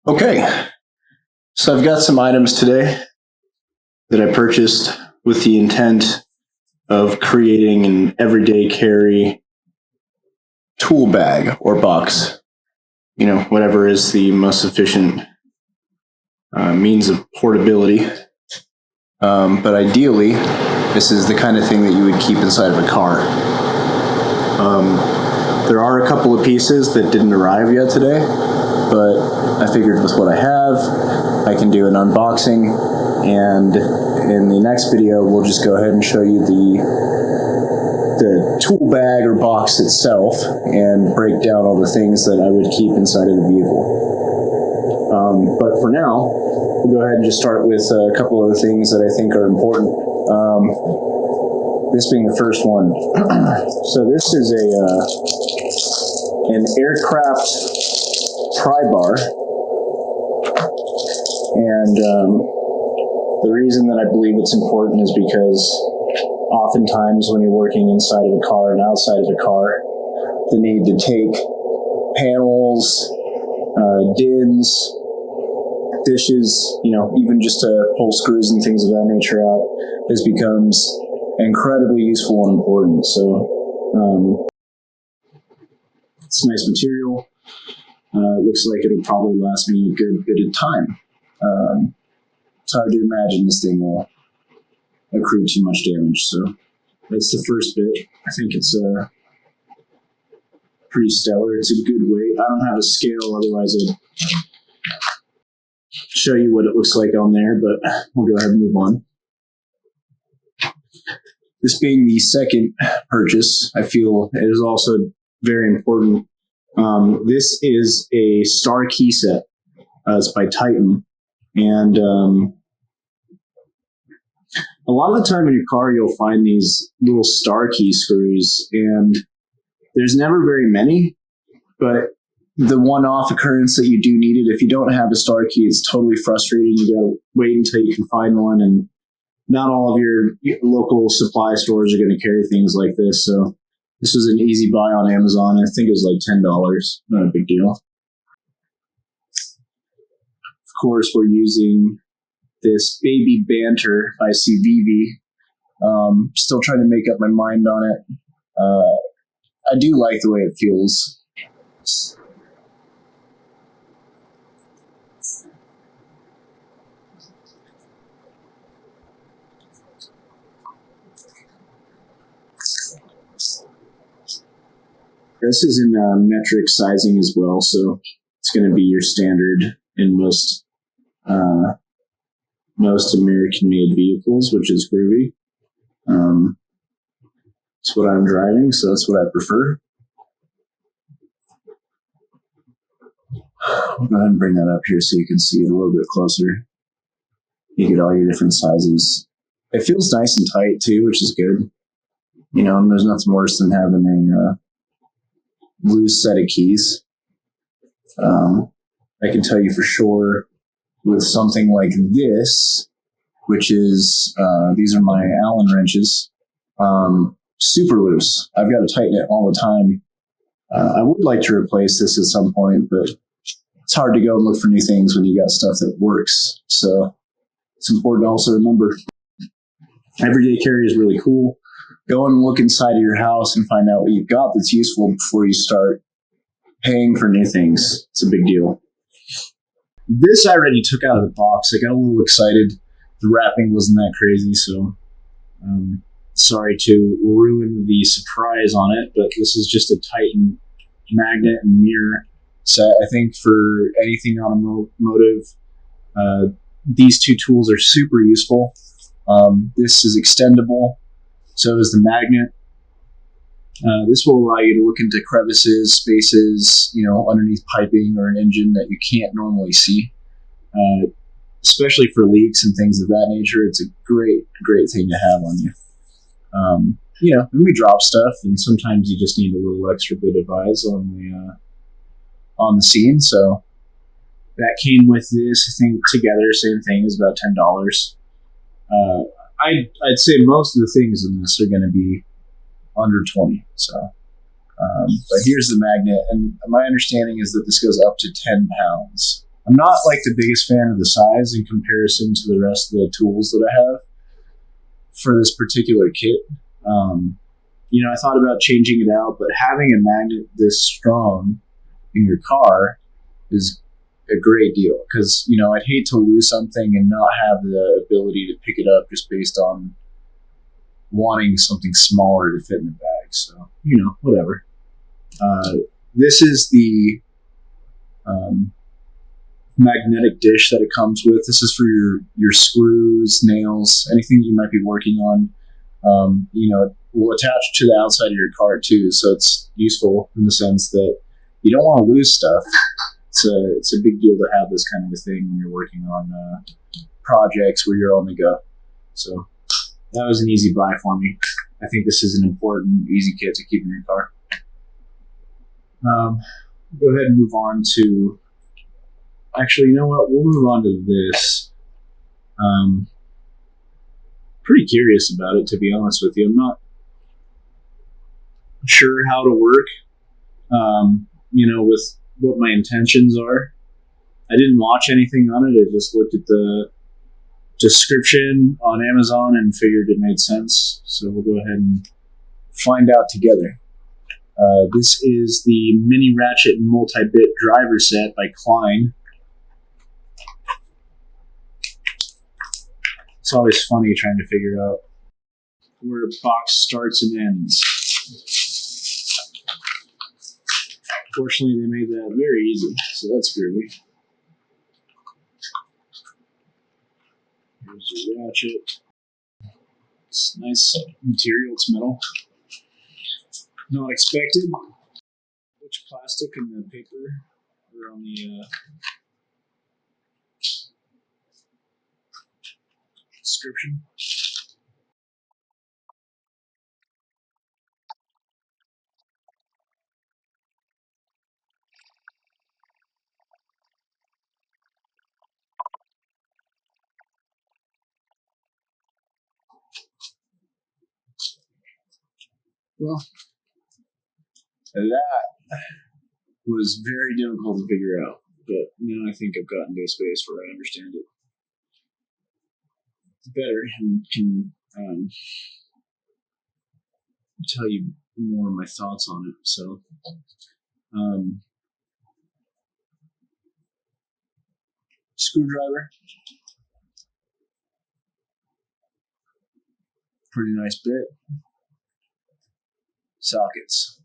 Okay, so I've got some items today that I purchased with the intent of creating an everyday carry tool bag or box, whatever is the most efficient means of portability. But ideally, this is the kind of thing that you would keep inside of a car. There are a couple of pieces that didn't arrive yet today, but I figured with what I have, I can do an unboxing, and in the next video, we'll just go ahead and show you the tool bag or box itself and break down all the things that I would keep inside of the vehicle. But for now, we'll go ahead and just start with a couple of the things that I think are important. This being the first one. So this is an aircraft pry bar, and the reason that I believe it's important is because oftentimes when you're working inside of a car and outside of a car, the need to take panels, dins, dishes, even just to pull screws and things of that nature out, this becomes incredibly useful and important. So it's nice material. It looks like it'll probably last me a good bit of time. It's hard to imagine this thing will accrue too much damage. So that's the first bit. I think it's pretty stellar. It's a good weight. I don't have a scale, otherwise I'd show you what it looks like on there, but we'll go ahead and move on. This being the second purchase, I feel it is also very important. This is a star key set. It's by Titan. And a lot of the time in your car, you'll find these little star key screws, and there's never very many, but the one-off occurrence that you do need it, if you don't have a star key, it's totally frustrating. You gotta wait until you can find one, and not all of your local supply stores are going to carry things like this. So this was an easy buy on Amazon. I think it was like $10. Not a big deal. Of course, we're using this Baby Banter by CVV. Still trying to make up my mind on it. I do like the way it feels. This is in metric sizing as well, so it's going to be your standard in most American-made vehicles, which is groovy. It's what I'm driving, so that's what I prefer. I'll go ahead and bring that up here so you can see it a little bit closer. You get all your different sizes. It feels nice and tight too, which is good. And there's nothing worse than having a loose set of keys. I can tell you for sure with something like this, which is, these are my Allen wrenches, super loose. I've got to tighten it all the time. I would like to replace this at some point, but it's hard to go and look for new things when you got stuff that works. So it's important to also remember everyday carry is really cool. Go and look inside of your house and find out what you've got that's useful before you start paying for new things. It's a big deal. This I already took out of the box. I got a little excited. The wrapping wasn't that crazy, so sorry to ruin the surprise on it, but this is just a Titan magnet and mirror set. I think for anything automotive, these two tools are super useful. This is extendable. So is the magnet. This will allow you to look into crevices, spaces, underneath piping or an engine that you can't normally see. Especially for leaks and things of that nature, it's a great thing to have on you. And we drop stuff, and sometimes you just need a little extra bit of eyes on the scene. So that came with this. I think together, same thing, is about $10. I'd say most of the things in this are going to be under 20. So, but here's the magnet, and my understanding is that this goes up to 10 pounds. I'm not like the biggest fan of the size in comparison to the rest of the tools that I have for this particular kit. I thought about changing it out, but having a magnet this strong in your car is a great deal because, I'd hate to lose something and not have the ability to pick it up just based on wanting something smaller to fit in the bag. So, whatever. This is the magnetic dish that it comes with. This is for your screws, nails, anything you might be working on. It will attach to the outside of your car too, so it's useful in the sense that you don't want to lose stuff. It's a big deal to have this kind of a thing when you're working on projects where you're on the go. So that was an easy buy for me. I think this is an important, easy kit to keep in your car. Go ahead and move on to. Actually, you know what? We'll move on to this. Pretty curious about it, to be honest with you. I'm not sure how to work, with what my intentions are. I didn't watch anything on it. I just looked at the description on Amazon and figured it made sense. So we'll go ahead and find out together. This is the Mini Ratchet and Multi-Bit Driver Set by Klein. It's always funny trying to figure out where a box starts and ends. Fortunately, they made that very easy, so that's groovy. Here's your ratchet. It's nice material, it's metal. Not expected. Which plastic and the paper are on the description. Well, that was very difficult to figure out, but now I think I've gotten to a space where I understand it better and can tell you more of my thoughts on it. So, screwdriver, pretty nice bit. Sockets.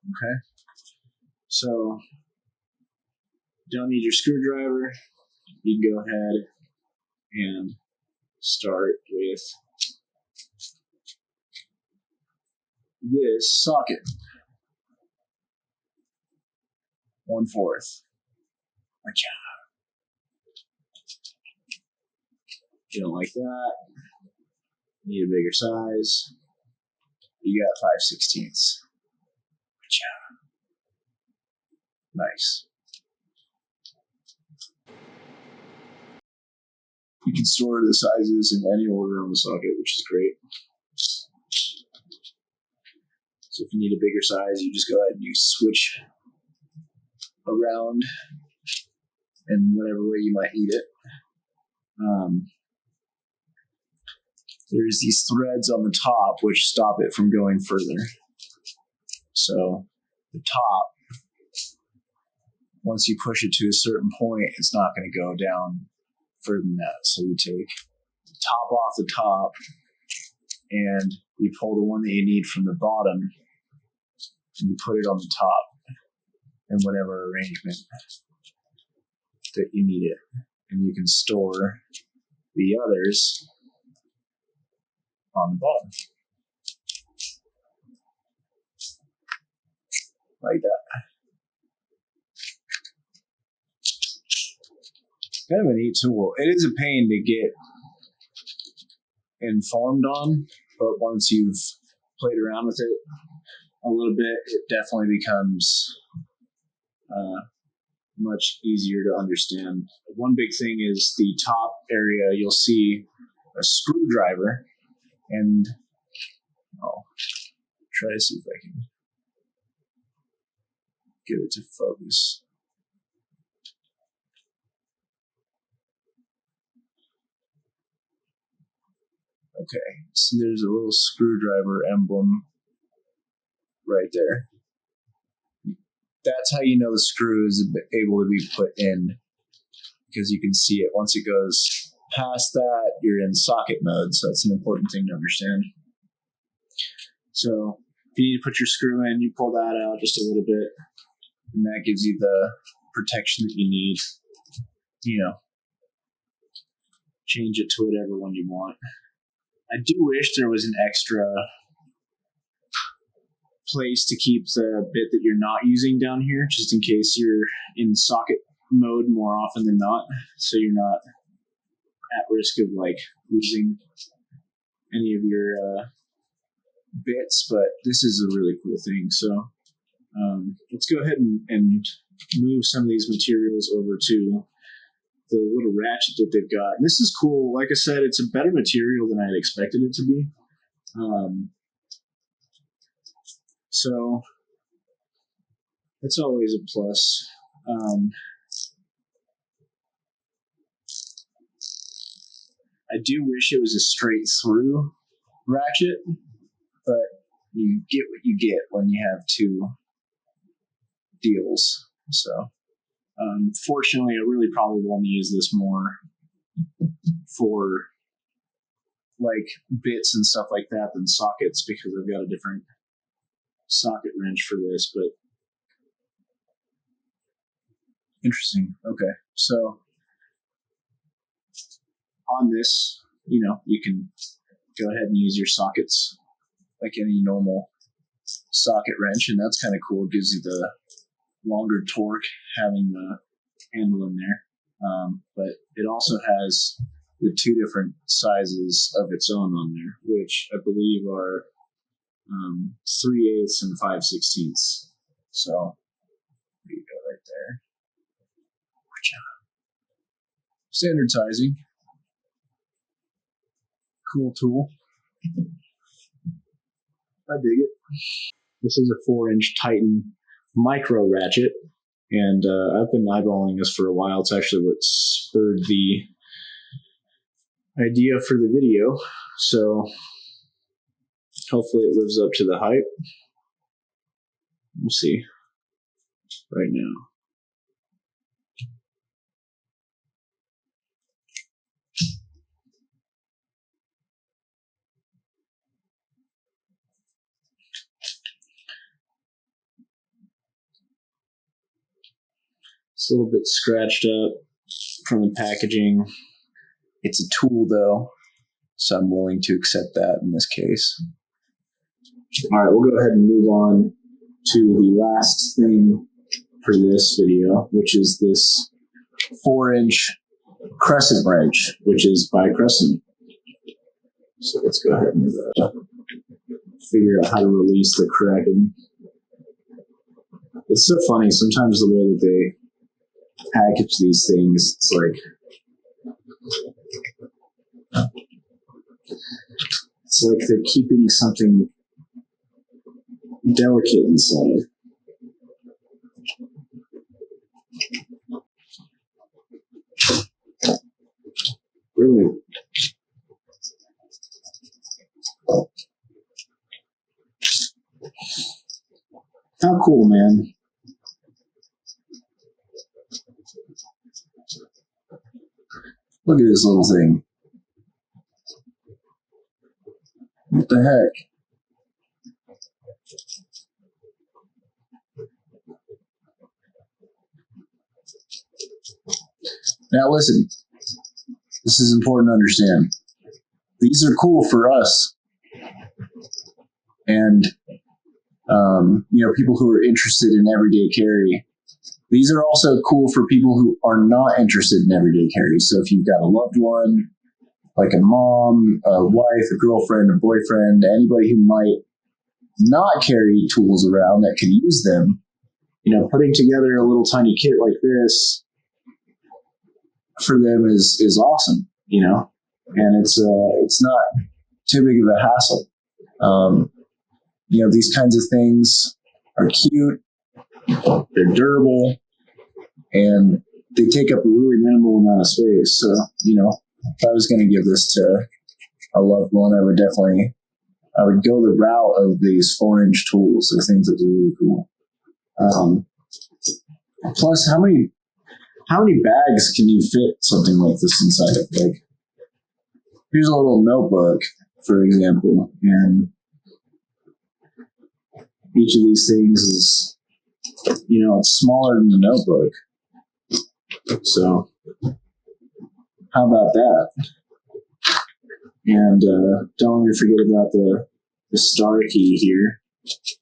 Okay, so don't need your screwdriver. You can go ahead and start with this socket. 1/4. You don't like that? Need a bigger size? You got 5/16. Nice. You can store the sizes in any order on the socket, which is great. So if you need a bigger size, you just go ahead and you switch around in whatever way you might need it. There's these threads on the top which stop it from going further. So the top, once you push it to a certain point, it's not going to go down further than that. So you take the top off the top and you pull the one that you need from the bottom and you put it on the top in whatever arrangement that you need it. And you can store the others on the bottom. Like that. Kind of a neat tool. It is a pain to get informed on, but once you've played around with it a little bit, it definitely becomes much easier to understand. One big thing is the top area. You'll see a screwdriver, and I'll try to see if I can get it to focus. Okay, so there's a little screwdriver emblem right there. That's how you know the screw is able to be put in, because you can see it. Once it goes past that, you're in socket mode, so that's an important thing to understand. So if you need to put your screw in, you pull that out just a little bit, and that gives you the protection that you need. You know, change it to whatever one you want. I do wish there was an extra place to keep the bit that you're not using down here, just in case you're in socket mode more often than not, so you're not at risk of like losing any of your bits. But this is a really cool thing. So let's go ahead and move some of these materials over to the little ratchet that they've got. And this is cool. Like I said, it's a better material than I had expected it to be. So it's always a plus. I do wish it was a straight through ratchet, but you get what you get when you have two deals. So fortunately, I really probably want to use this more for like bits and stuff like that than sockets, because I've got a different socket wrench for this. But interesting. Okay, so on this, you can go ahead and use your sockets like any normal socket wrench, and that's kind of cool. It gives you the longer torque having the handle in there, but it also has the two different sizes of its own on there, which I believe are 3/8 and 5/16. So there you go, right there. Standard sizing. Cool tool. I dig it. This is a 4-inch Titan micro ratchet, and I've been eyeballing this for a while. It's actually what spurred the idea for the video, so hopefully it lives up to the hype. We'll see right now. It's a little bit scratched up from the packaging. It's a tool though, so I'm willing to accept that in this case. All right, we'll go ahead and move on to the last thing for this video, which is this 4-inch crescent wrench, which is by Crescent. So let's go ahead and figure out how to release the cracking. It's so funny, sometimes the way that they package these things, it's like they're keeping something delicate inside. Really. How cool, man. Look at this little thing. What the heck? Now listen, this is important to understand. These are cool for us and people who are interested in everyday carry. These are also cool for people who are not interested in everyday carry. So if you've got a loved one, like a mom, a wife, a girlfriend, a boyfriend, anybody who might not carry tools around that could use them, putting together a little tiny kit like this for them is awesome, and it's not too big of a hassle. These kinds of things are cute, they're durable, and they take up a really minimal amount of space. So, if I was going to give this to I loved one. I would go the route of these 4-inch tools. I think that's really cool. Plus, how many bags can you fit something like this inside of? Like, here's a little notebook, for example, and each of these things is, it's smaller than the notebook. So, how about that? And don't ever forget about the star key here.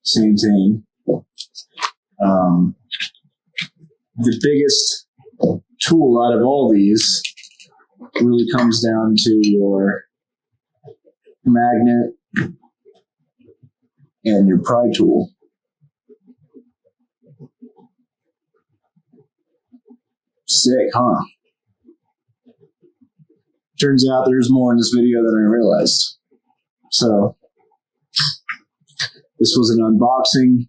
Same thing. The biggest tool out of all these really comes down to your magnet and your pry tool. Sick, huh? Turns out there's more in this video than I realized. So, this was an unboxing.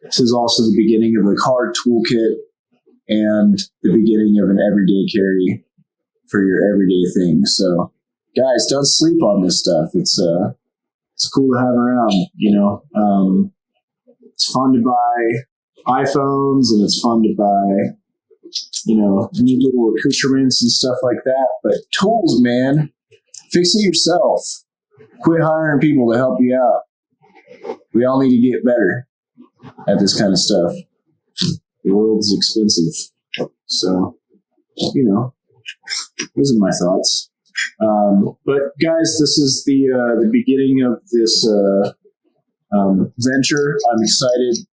This is also the beginning of the card toolkit and the beginning of an everyday carry for your everyday things. So, guys, don't sleep on this stuff. It's cool to have around, It's fun to buy iPhones, and it's fun to buy, neat little accoutrements and stuff like that. But tools, man, fix it yourself. Quit hiring people to help you out. We all need to get better at this kind of stuff. The world's expensive. So, those are my thoughts. But guys, this is the beginning of this venture. I'm excited.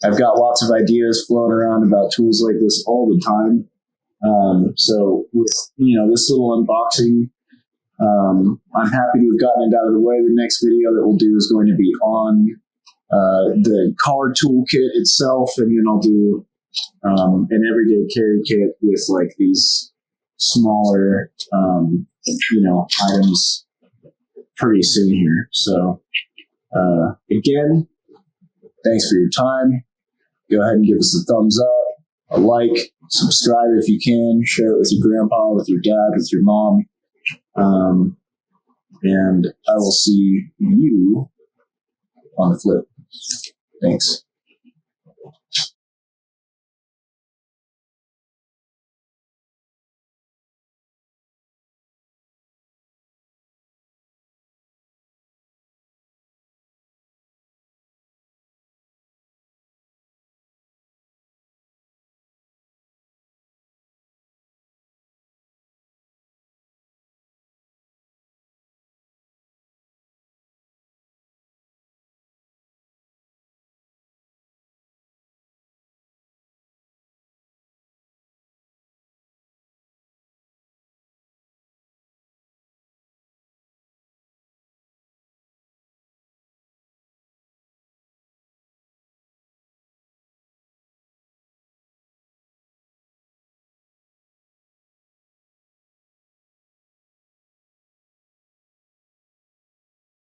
I've got lots of ideas floating around about tools like this all the time. So with this little unboxing, I'm happy to have gotten it out of the way. The next video that we'll do is going to be on the card toolkit itself, and then I'll do an everyday carry kit with like these smaller items pretty soon here. So again, thanks for your time. Go ahead and give us a thumbs up, a like, subscribe if you can, share it with your grandpa, with your dad, with your mom. And I will see you on the flip. Thanks.